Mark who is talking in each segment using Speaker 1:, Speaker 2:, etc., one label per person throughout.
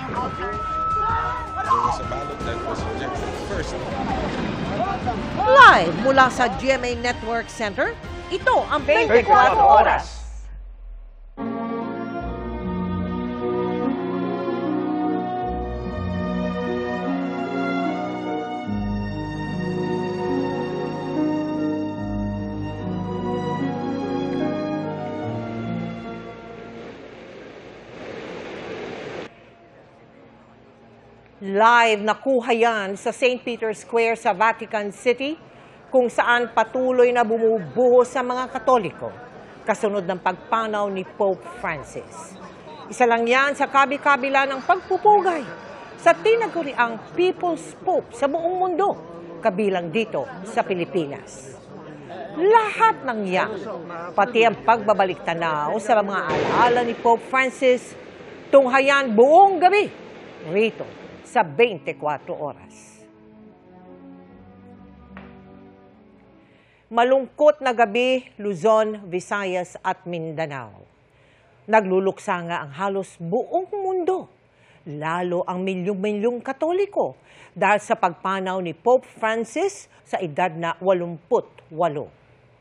Speaker 1: There was a ballot that was rejected first.
Speaker 2: Live mula sa GMA Network Center, ito ang 24 Oras. Live nakuha yan sa St. Peter's Square sa Vatican City, kung saan patuloy na bumubuhos sa mga Katoliko, kasunod ng pagpanaw ni Pope Francis. Isa lang yan sa kabi-kabila ng pagpupugay sa tinaguriang People's Pope sa buong mundo, kabilang dito sa Pilipinas. Lahat ng yan, pati ang pagbabalik tanaw sa mga alaala ni Pope Francis, tunghayan buong gabi rito sa 24 Oras. Malungkot na gabi, Luzon, Visayas at Mindanao. Nagluluksa nga ang halos buong mundo, lalo ang milyong-milyong Katoliko dahil sa pagpanaw ni Pope Francis sa edad na 88.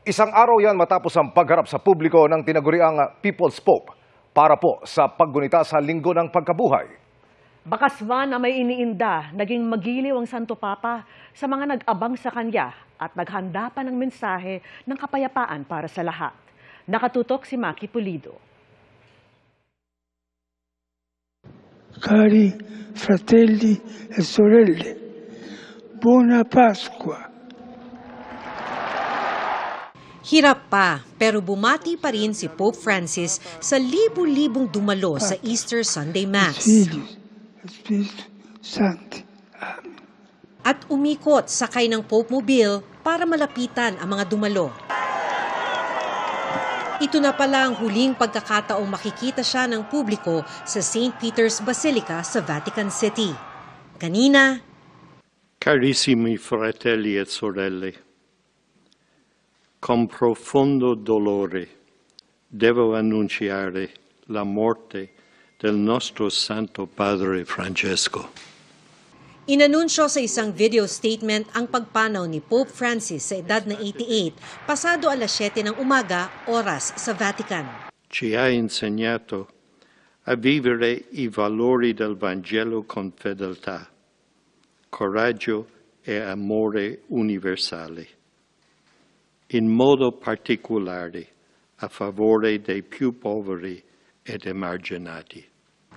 Speaker 3: Isang araw yan matapos ang pagharap sa publiko ng tinaguriang People's Pope para po sa paggunita sa Linggo ng Pagkabuhay.
Speaker 4: Bakas man na may iniinda, naging magiliw ang Santo Papa sa mga nag-abang sa kanya at naghanda pa ng mensahe ng kapayapaan para sa lahat. Nakatutok si Maki Pulido.
Speaker 5: Cari fratelli e sorelle, buona Pasqua.
Speaker 6: Hirap pa, pero bumati pa rin si Pope Francis sa libu-libong dumalo sa Easter Sunday Mass.
Speaker 5: Espiritu Santo. Amen.
Speaker 6: At umikot sakay ng Pope Mobile para malapitan ang mga dumalo. Ito na pala ang huling pagkakataong makikita siya ng publiko sa St. Peter's Basilica sa Vatican City. Kanina,
Speaker 7: Carissimi fratelli e sorelle, con profondo dolore devo annunciare la morte del nostro Santo Padre Francesco.
Speaker 6: inanunsyo sa isang video statement ang pagpanaw ni Pope Francis sa edad na 88, pasado alas 7 ng umaga, oras sa Vatican.
Speaker 7: Ci ha insegnato a vivere i valori del Vangelo con fedeltà, coraggio e amore universale, in modo particolare a favore dei più poveri ed emarginati.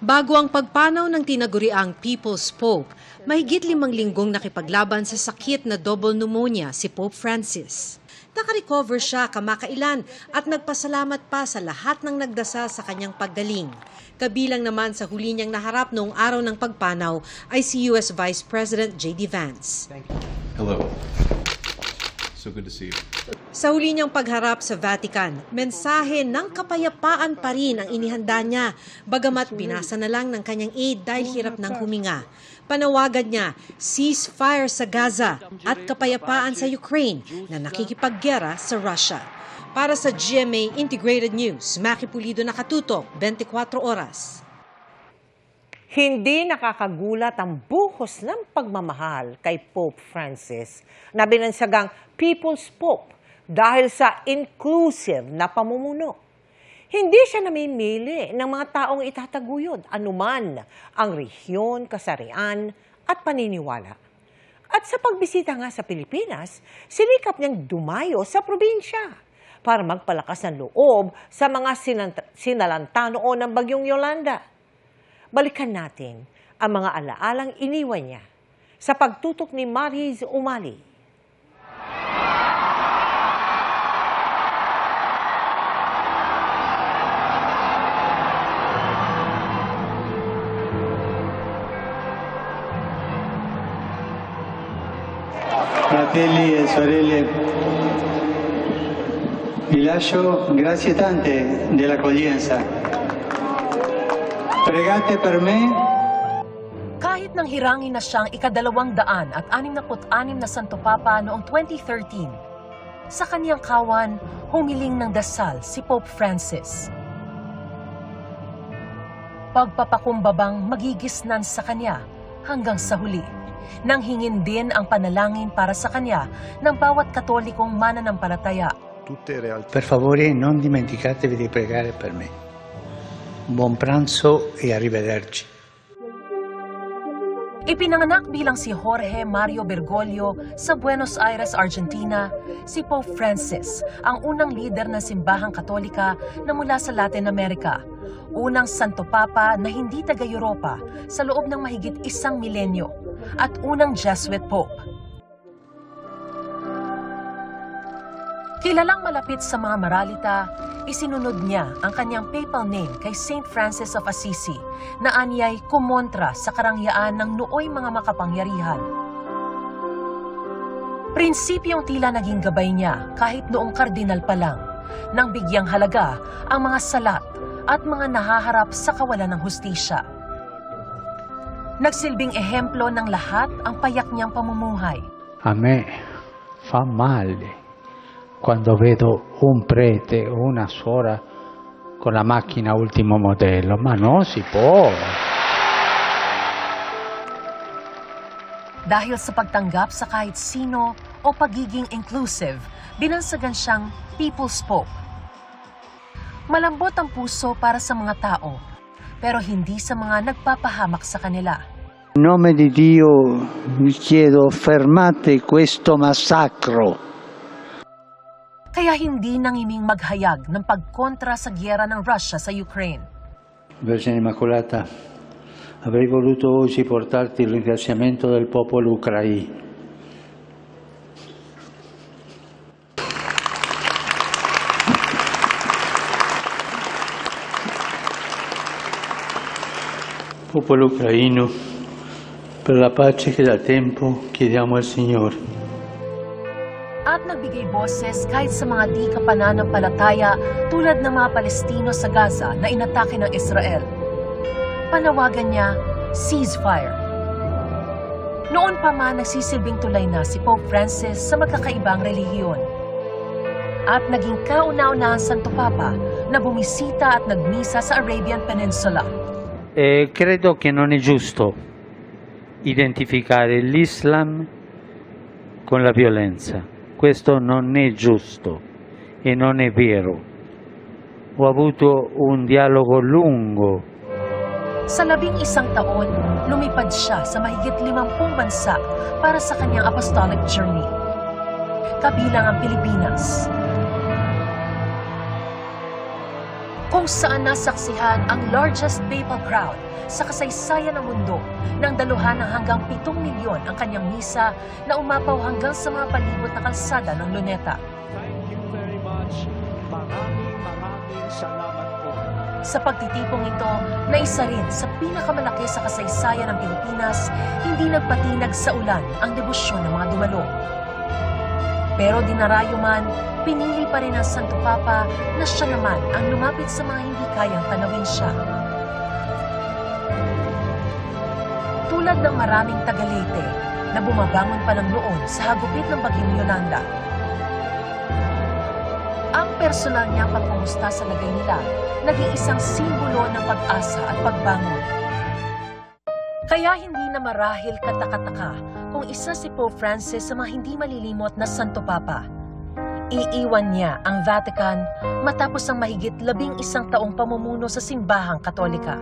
Speaker 6: Bago ang pagpanaw ng tinaguriang People's Pope, mahigit 5 linggong nakipaglaban sa sakit na double pneumonia si Pope Francis. Nakarecover siya kamakailan at nagpasalamat pa sa lahat ng nagdasal sa kanyang paggaling. Kabilang naman sa huli niyang naharap noong araw ng pagpanaw ay si US Vice President J.D. Vance.
Speaker 8: Hello. So good to see you.
Speaker 6: Sa huli niyang pagharap sa Vatican, mensahe ng kapayapaan pa rin ang inihanda niya, bagamat binasa na lang ng kanyang aide dahil hirap ng huminga. Panawagan niya, ceasefire sa Gaza at kapayapaan sa Ukraine na nakikipaggera sa Russia. Para sa GMA Integrated News, Maki Pulido, nakatutok, 24 oras.
Speaker 2: Hindi nakakagulat ang buhos ng pagmamahal kay Pope Francis na binansagang People's Pope dahil sa inclusive na pamumuno. Hindi siya namimili ng mga taong itataguyod anuman ang rehiyon, kasarian at paniniwala. At sa pagbisita nga sa Pilipinas, sinikap niyang dumayo sa probinsya para magpalakas ng loob sa mga sinalanta noon ng Bagyong Yolanda. Balikan natin ang mga alaalang iniwan niya sa pagtutok ni Mariz Umali.
Speaker 9: Fratelli e sorelle, vi lascio grazie tante dell'accoglienza. Pregate per me.
Speaker 10: Kahit nang hirangin na siyang ika-266 na Santo Papa noong 2013, sa kaniyang kawan, humiling ng dasal si Pope Francis. pagpapakumbabang magigisnan sa kanya hanggang sa huli. Nang hingin din ang panalangin para sa kanya ng bawat Katolikong mananampalataya.
Speaker 9: Per favore, non dimenticatevi di pregare per me. Buon pranzo e arrivederci.
Speaker 10: Ipinanganak bilang si Jorge Mario Bergoglio sa Buenos Aires, Argentina, si Pope Francis, ang unang lider ng simbahang Katolika na mula sa Latin America. Unang Santo Papa na hindi taga-Europa sa loob ng mahigit 1 milenyo at unang Jesuit Pope. Kilalang malapit sa mga maralita, isinunod niya ang kanyang papal name kay Saint Francis of Assisi na anyay kumontra sa karangyaan ng nooy mga makapangyarihan. Prinsipyong tila naging gabay niya kahit noong kardinal pa lang, nang bigyang halaga ang mga salat at mga nahaharap sa kawalan ng hustisya. Nagsilbing ehemplo ng lahat ang payak niyang pamumuhay.
Speaker 9: A me fa male quando vedo un prete o una suora con la macchina ultimo modello, ma non si può.
Speaker 10: Dahil sa pagtanggap sa kahit sino o pagiging inclusive, binansagan siyang People's Pope. Malambot ang puso para sa mga tao, pero hindi sa mga nagpapahamak sa kanila.
Speaker 9: In nome di Dio vi chiedo fermate questo massacro.
Speaker 10: Kaya hindi nangiming maghayag ng pagkontra sa giyera ng Russia sa Ukraine.
Speaker 9: Vergine Immacolata, avrei voluto oggi portarti il ringraziamento del popolo ucraino. Popolo ucraino, per la pace che da tempo chiediamo al Signore.
Speaker 10: At nagbigay boses kahit sa mga di kapananampalataya tulad ng mga Palestino sa Gaza na inatake ng Israel. Panawagan niya, ceasefire. Noon pa man nagsisilbing tulay na si Pope Francis sa magkakaibang relihiyon. At naging kauna-unahang Santo Papa na bumisita at nagmisa sa Arabian Peninsula.
Speaker 9: Credo che non è giusto identificare l'Islam con la violenza. Questo non è giusto e non è vero. Ho avuto un dialogo lungo.
Speaker 10: Sa 11 taon, lumipad siya sa mahigit 50 bansa para sa kanyang apostolic journey. Kabilang ang Pilipinas, kung saan nasaksihan ang largest papal crowd sa kasaysayan ng mundo nang daluhan ng hanggang 7 milyon ang kanyang misa na umapaw hanggang sa mga palibot na kalsada ng Luneta.
Speaker 11: Thank you very much. Maraming salamat po.
Speaker 10: Sa pagtitipong ito, na isa rin sa pinakamalaki sa kasaysayan ng Pilipinas, hindi nagpatinag sa ulan ang debosyon ng mga dumalo. Pero dinarayo man, pinili pa rin ang Santo Papa na siya naman ang lumapit sa mga hindi kayang tanawin siya. Tulad ng maraming Tagalete na bumabangon pa ng noon sa hagupit ng bagyong Yolanda. Ang personal niyang pagkumusta sa lagay nila naging isang simbolo ng pag-asa at pagbangon. Kaya hindi na marahil katakataka kung isa si Pope Francis sa mga hindi malilimot na Santo Papa. Iiwan niya ang Vatican matapos ang mahigit 11 taong pamumuno sa simbahang Katolika.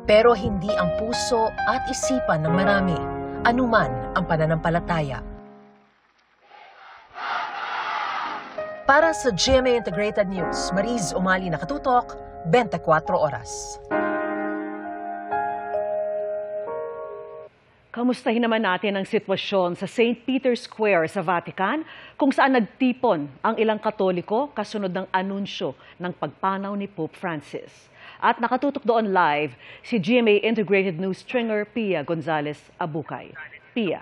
Speaker 10: Pero hindi ang puso at isipan ng marami, anuman ang pananampalataya. Para sa GMA Integrated News, Mariz Umali nakatutok, 24 oras.
Speaker 4: Kamustahin naman natin ang sitwasyon sa St. Peter's Square sa Vatican kung saan nagtipon ang ilang Katoliko kasunod ng anunsyo ng pagpanaw ni Pope Francis. At nakatutok doon live si GMA Integrated News stringer Pia Gonzalez Abukay. Pia.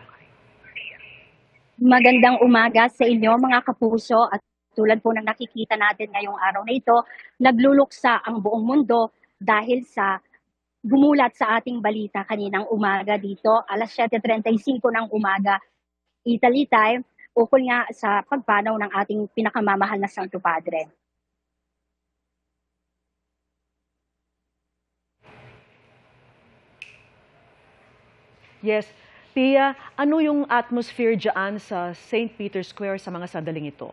Speaker 12: Magandang umaga sa inyo mga kapuso at tulad po ng nakikita natin ngayong araw na ito, nagluluksa ang buong mundo dahil sa gumulat sa ating balita kaninang umaga dito, alas 7:35 ng umaga, Italy time, ukol nga sa pagpanaw ng ating pinakamamahal na Santo Padre.
Speaker 4: Yes. Pia, ano yung atmosphere dyan sa St. Peter's Square sa mga sandaling ito?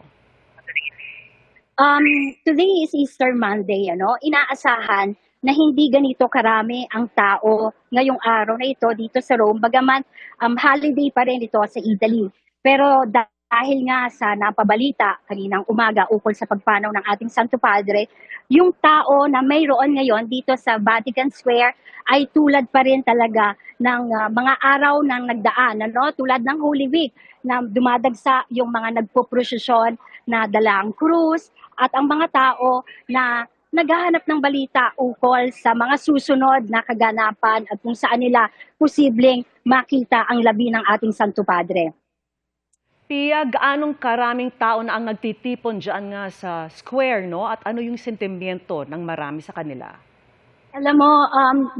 Speaker 12: Today is Easter Monday, inaasahan na hindi ganito karami ang tao ngayong araw na ito dito sa Rome, bagaman holiday pa rin ito sa Italy. Pero dahil nga sa napabalita kaninang umaga ukol sa pagpanaw ng ating Santo Padre, yung tao na mayroon ngayon dito sa Vatican Square ay tulad pa rin talaga ng mga araw ng nagdaan, tulad ng Holy Week na dumadagsa yung mga nagpoprosesyon na dala ang krus at ang mga tao na naghahanap ng balita ukol sa mga susunod na kaganapan at kung saan nila posibleng makita ang labi ng ating Santo Padre.
Speaker 4: Pia, gaanong karaming tao na ang nagtitipon dyan nga sa square, At ano yung sentimiento ng marami sa kanila?
Speaker 12: Alam mo,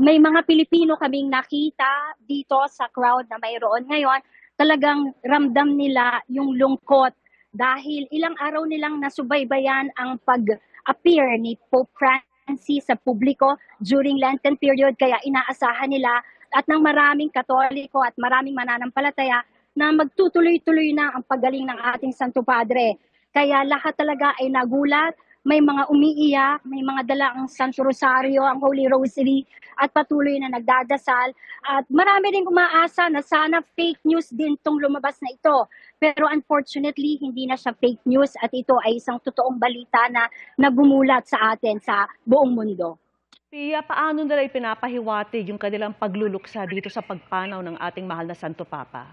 Speaker 12: may mga Pilipino kaming nakita dito sa crowd na mayroon ngayon. Talagang ramdam nila yung lungkot dahil ilang araw nilang nasubaybayan ang pag-appear ni Pope Francis sa publiko during Lenten period. Kaya inaasahan nila at ng maraming Katoliko at maraming mananampalataya na magtutuloy-tuloy na ang paggaling ng ating Santo Padre. Kaya lahat talaga ay nagulat, may mga umiiyak, may mga dala ang Santo Rosario, ang Holy Rosary, at patuloy na nagdadasal. At marami rin umaasa na sana fake news din itong lumabas na ito. Pero unfortunately, hindi na siya fake news at ito ay isang totoong balita na nagumulat sa atin sa buong mundo.
Speaker 4: Pia, paano nila ipinapahiwatig yung kanilang pagluluksa dito sa pagpanaw ng ating mahal na Santo Papa?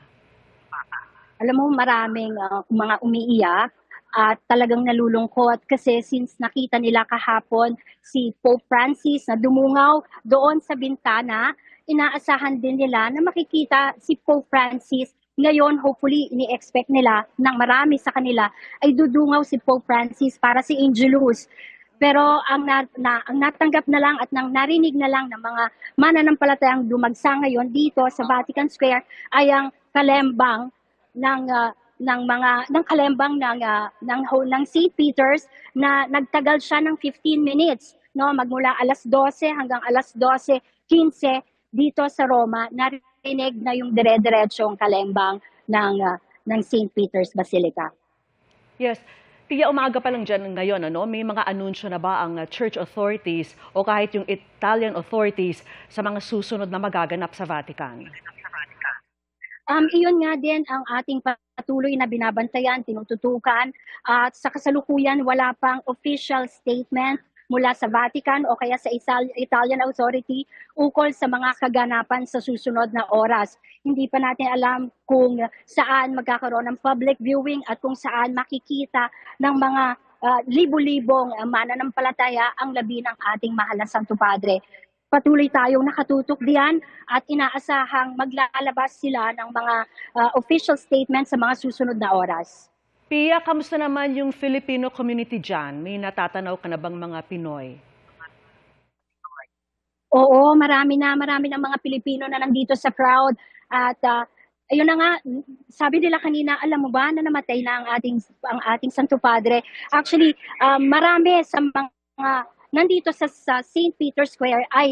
Speaker 12: Alam mo, maraming mga umiiyak at talagang nalulungkot kasi since nakita nila kahapon si Pope Francis na dumungaw doon sa bintana, inaasahan din nila na makikita si Pope Francis. Ngayon, hopefully, ini-expect nila ng marami sa kanila ay dudungaw si Pope Francis para si Angelus. Pero ang natanggap na lang at nang narinig na lang ng mga mananampalatayang dumagsa ngayon dito sa Vatican Square ay ang kalembang ng St. Peter's na nagtagal siya ng 15 minutes, magmula alas 12 hanggang alas 12:15 dito sa Roma. Narinig na yung dire-diretsong kalembang ng St. Peter's Basilica.
Speaker 4: Yes. Pia, umaga pa lang dyan ngayon, may mga anunsyo na ba ang church authorities o kahit yung Italian authorities sa mga susunod na magaganap sa Vatican?
Speaker 12: Iyon nga din ang ating patuloy na binabantayan, tinututukan at sa kasalukuyan wala pang official statement mula sa Vatican o kaya sa Italian authority ukol sa mga kaganapan sa susunod na oras. Hindi pa natin alam kung saan magkakaroon ng public viewing at kung saan makikita ng mga libu-libong mananampalataya ang labi ng ating mahal na Santo Padre. Patuloy tayong nakatutok diyan at inaasahang maglalabas sila ng mga official statements sa mga susunod na oras.
Speaker 4: Pia, kamusta naman yung Filipino community dyan? May natatanaw ka na bang mga Pinoy?
Speaker 12: Oo, marami na mga Pilipino na nandito sa crowd. At ayun na nga, sabi nila kanina, alam mo ba na namatay na ang ating Santo Padre? Actually, marami sa mga nandito sa St. Peter's Square ay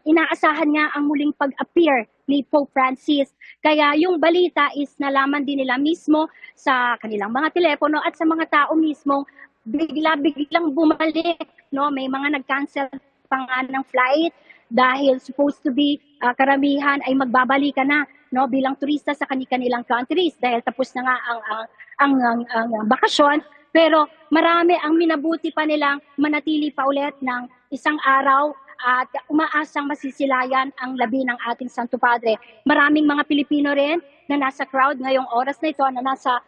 Speaker 12: inaasahan nga ang muling pag-appear ni Pope Francis. Kaya yung balita is nalaman din nila mismo sa kanilang mga telepono at sa mga tao mismo biglang bumalik. May mga nag-cancel pa nga ng flight dahil supposed to be karamihan ay magbabalik na bilang turista sa kanilang countries dahil tapos na nga ang bakasyon. Pero marami ang minabuti pa nilang manatili pa ulit ng isang araw at umaasang masisilayan ang labi ng ating Santo Padre. Maraming mga Pilipino rin na nasa crowd ngayong oras na ito na nasa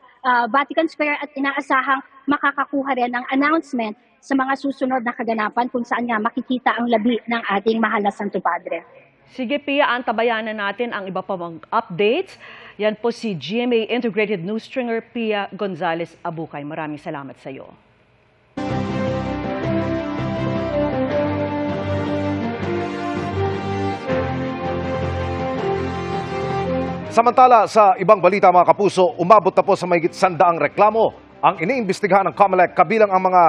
Speaker 12: Vatican Square at inaasahang makakakuha rin ng announcement sa mga susunod na kaganapan kung saan nga makikita ang labi ng ating mahal na Santo Padre.
Speaker 4: Sige Pia, antabayanan natin ang iba pa mga updates. Yan po si GMA Integrated News Stringer Pia Gonzalez Abukay. Maraming salamat sa iyo.
Speaker 3: Samantala sa ibang balita mga kapuso, umabot na po sa mahigit 100 reklamo ang iniimbestigahan ng COMELEC kabilang ang mga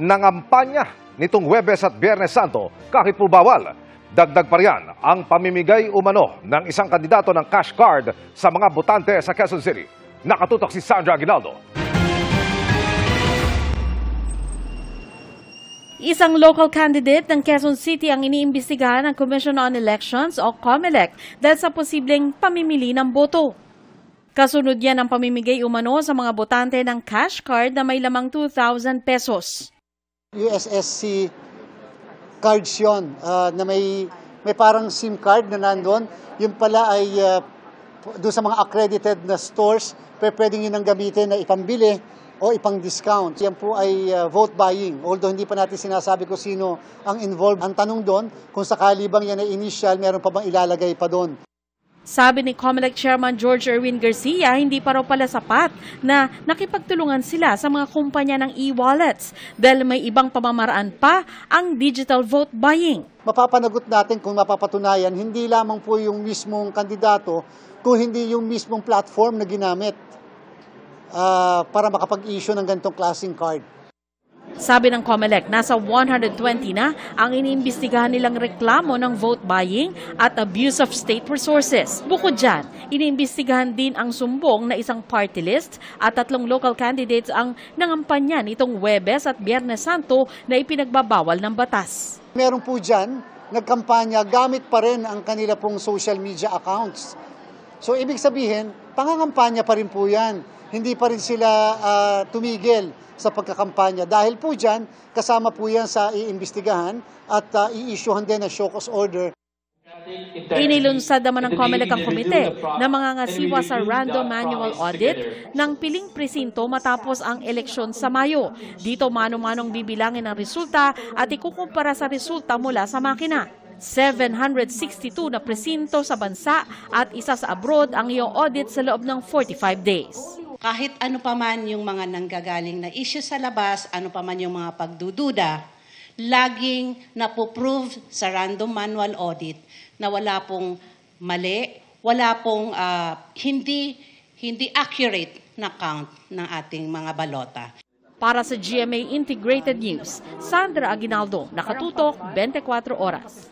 Speaker 3: nangampanya nitong Huwebes at Biyernes Santo kahit po bawal. Dagdag pa riyan ang pamimigay umano ng isang kandidato ng cash card sa mga botante sa Quezon City. Nakatutok si Sandra Aguinaldo.
Speaker 13: Isang local candidate ng Quezon City ang iniimbestigahan ng Commission on Elections o COMELEC dahil sa posibleng pamimili ng boto. Kasunod yan ang pamimigay umano sa mga botante ng cash card na may lamang 2,000 pesos.
Speaker 14: USSC cards yun, na may parang SIM card na nandun. Yun pala ay doon sa mga accredited na stores, pwedeng yun ang gamitin na ipambili o ipang-discount. Yan po ay vote buying. Although hindi pa natin sinasabi kung sino ang involved. Ang tanong doon, kung sakali bang yan ay initial, meron pa bang ilalagay pa doon.
Speaker 13: Sabi ni COMELEC Chairman George Erwin Garcia, hindi pa raw pala sapat na nakipagtulungan sila sa mga kumpanya ng e-wallets dahil may ibang pamamaraan pa ang digital vote buying.
Speaker 14: Mapapanagot natin kung mapapatunayan, hindi lamang po yung mismong kandidato, kung hindi yung mismong platform na ginamit para makapag-issue ng ganitong klaseng card.
Speaker 13: Sabi ng COMELEC, nasa 120 na ang iniimbestigahan nilang reklamo ng vote buying at abuse of state resources. Bukod dyan, iniimbestigahan din ang sumbong na isang party list at 3 local candidates ang nangampanya nitong Huwebes at Biyernes Santo na ipinagbabawal ng batas.
Speaker 14: Meron po dyan, nagkampanya gamit pa rin ang kanila pong social media accounts. So ibig sabihin, pangangampanya pa rin po yan. Hindi pa rin sila tumigil sa pagkakampanya. Dahil po dyan, kasama po yan sa iimbestigahan at i-issuehan din ng show cause order.
Speaker 13: Inilunsad naman ng COMELEC ang komite na mangangasiwa sa random manual audit ng piling presinto matapos ang eleksyon sa Mayo. Dito mano-manong bibilangin ang resulta at ikukumpara sa resulta mula sa makina. 762 na presinto sa bansa at isa sa abroad ang i-audit sa loob ng 45 days.
Speaker 15: Kahit ano pa man yung mga nanggagaling na issue sa labas, ano pa man yung mga pagdududa, laging napoprove sa random manual audit na wala pong mali, wala pong hindi accurate na count ng ating mga balota.
Speaker 13: Para sa GMA Integrated News, Sandra Aguinaldo, Nakatutok, 24 Oras.